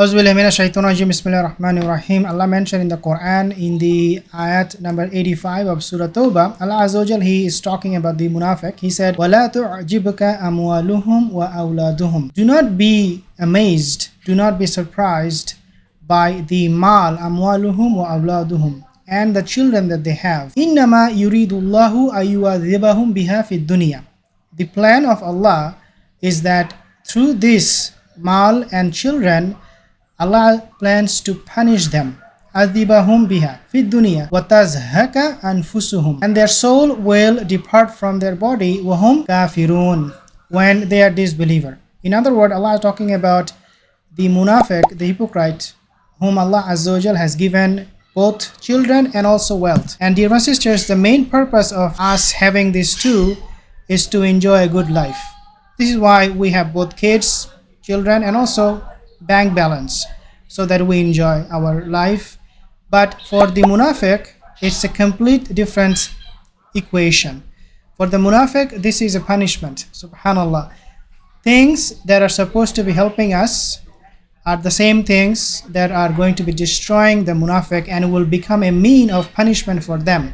Bismillahirrahmanirrahim. Allah mentioned in the Quran in the ayat number 85 of Surah Tawbah, Allah Azza wa Jal, He is talking about the Munafeq. He said, وَلَا تُعْجِبْكَ أَمْوَالُهُمْ وَأَوْلَادُهُمْ. Do not be amazed, do not be surprised by the mal, أَمْوَالُهُمْ وَأَوْلَادُهُمْ, and the children that they have. إِنَّمَا يُرِيدُ اللَّهُ أَيُّعَذِّبَهُم بِهَا فِي الدُّنْيَا. The plan of Allah is that through this mal and children, Allah plans to punish them. أَذِبَهُمْ بِهَا فِي الدُّنْيَا وَتَزْهَكَ أَنفُسُهُم. And their soul will depart from their body وَهُمْ كَافِرُونَ, when they are disbeliever. In other words, Allah is talking about the Munafeq, the hypocrite, whom Allah Azza wa Jal has given both children and also wealth. And dear my sisters, the main purpose of us having these two is to enjoy a good life. This is why we have both kids, children, and also bank balance, so that we enjoy our life. But for the Munafeq, it's a complete different equation. For the Munafeq, this is a punishment. Subhanallah. Things that are supposed to be helping us are the same things that are going to be destroying the Munafeq and will become a mean of punishment for them.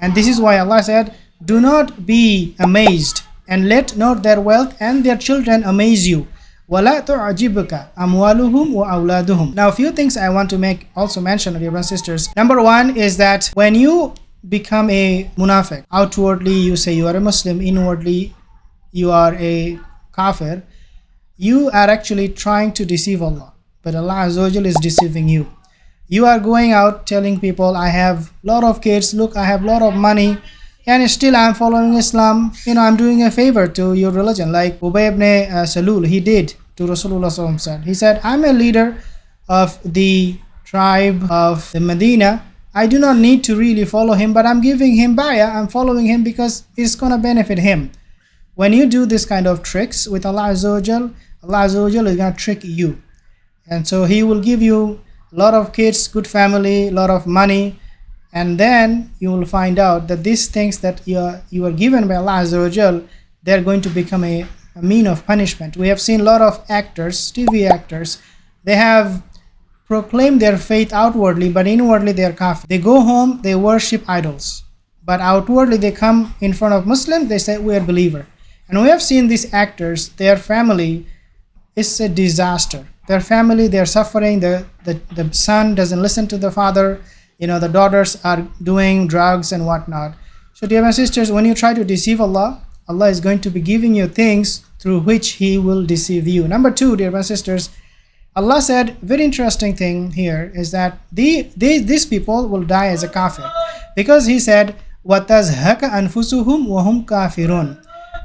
And this is why Allah said, do not be amazed, and let not their wealth and their children amaze you. وَلَا تُعْجِبْكَ أَمْوَالُهُمْ وَأَوْلَادُهُمْ. Now, a few things I want to also mention, dear brothers and sisters. Number one is that when you become a Munafeq, outwardly you say you are a Muslim, inwardly you are a kafir, you are actually trying to deceive Allah. But Allah Azza wa Jal is deceiving you. You are going out telling people, I have a lot of kids, look, I have a lot of money, and still I'm following Islam. I'm doing a favor to your religion, like Ubay ibn Salul, he did to Rasulullah sallallahu alaihi wasallam. He said, I'm a leader of the tribe of the Medina. I do not need to really follow him, but I'm giving him bayah. I'm following him because it's going to benefit him. When you do this kind of tricks with Allah Azza wa Jal, Allah Azza wa Jal is going to trick you. And so He will give you a lot of kids, good family, a lot of money, and then you will find out that these things that you are given by Allah Azza wa Jal, they are going to become a mean of punishment. We have seen a lot of actors, TV actors, they have proclaimed their faith outwardly, but inwardly they are kafir. They go home, they worship idols, but outwardly they come in front of Muslims, they say we are believer. And we have seen these actors, their family is a disaster. Their family, they are suffering. The son doesn't listen to the father. The daughters are doing drugs and whatnot. So dear my sisters, when you try to deceive Allah, Allah is going to be giving you things through which He will deceive you. Number two, dear my sisters, Allah said, very interesting thing here is that these people will die as a kafir. Because He said, وَتَزْهَكَ أَنفُسُهُمْ وَهُمْ كَافِرُونَ.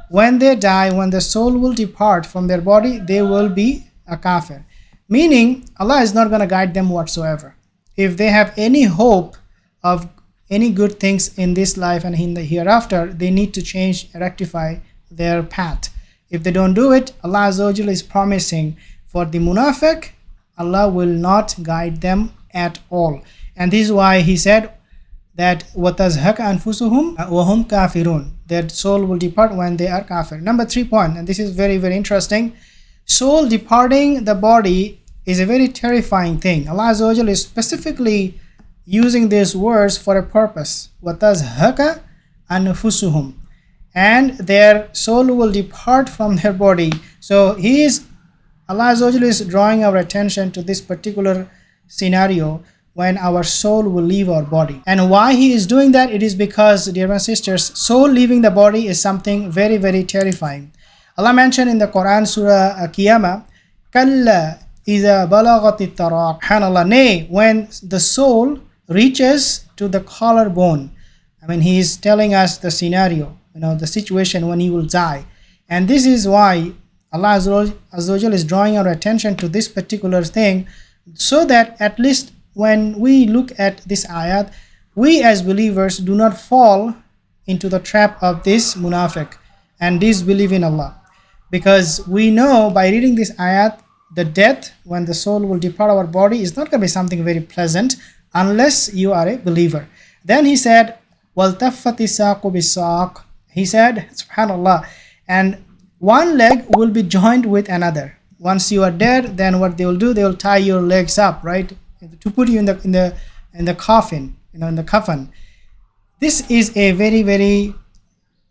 When they die, when the soul will depart from their body, they will be a kafir. Meaning, Allah is not going to guide them whatsoever. If they have any hope of any good things in this life and in the hereafter, they need to change, rectify their path. If they don't do it, Allah Azza wa Jalla is promising for the Munafeq, Allah will not guide them at all. And this is why He said that وَتَزْهَكَ أَنفُسُهُمْ وَهُمْ كَافِرُونَ. Their soul will depart when they are kafir. Number 3 point, and this is very, very interesting. Soul departing the body is a very terrifying thing. Allah Azza wa Jalla is specifically using these words for a purpose. وَتَزْهَكَ أَنفُسُهُمْ. And their soul will depart from their body. So Allah Azza wa Jalla is drawing our attention to this particular scenario when our soul will leave our body. And why He is doing that? It is because, dear my sisters, soul leaving the body is something very, very terrifying. Allah mentioned in the Quran, Surah Qiyamah, كَلَّا إِذَا بَلَغَتِ التَّرَاقِ. SubhanAllah, nay, when the soul reaches to the collarbone. He is telling us the scenario, the situation when He will die. And this is why Allah Azza wa Jalla is drawing our attention to this particular thing, so that at least when we look at this ayat, we as believers do not fall into the trap of this Munafeq and disbelief in Allah. Because we know by reading this ayat, the death, when the soul will depart our body, is not going to be something very pleasant unless you are a believer. Then He said, وَالْتَفَّتِ السَّاقُ بِالسَّاقِ. He said, subhanallah, and one leg will be joined with another. once you are dead, then what they will do, they will tie your legs up, right, to put you in the coffin, in the coffin. This is a very, very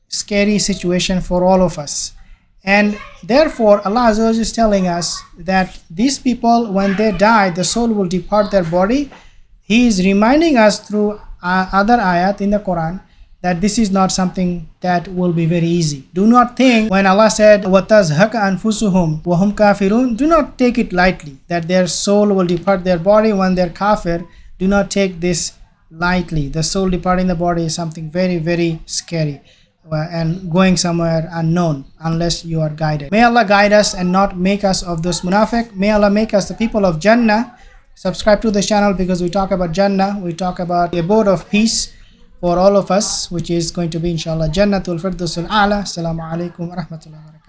scary situation for all of us. And therefore, Allah Azza wa Jalla is telling us that these people, when they die, the soul will depart their body. He is reminding us through other ayat in the Quran that this is not something that will be very easy. Do not think when Allah said وَتَزْهَقَ أَنفُسُهُمْ وَهُمْ كَافِرُونَ, do not take it lightly, that their soul will depart their body when they're kafir. Do not take this lightly. The soul departing the body is something very, very scary and going somewhere unknown unless you are guided. May Allah guide us and not make us of those Munafeq. May Allah make us the people of Jannah. Subscribe to the channel because we talk about Jannah. We talk about the abode of peace for all of us, which is going to be inshallah Jannatul Firdausul A'la. Assalamu alaikum wa rahmatullahi wa barakatuh.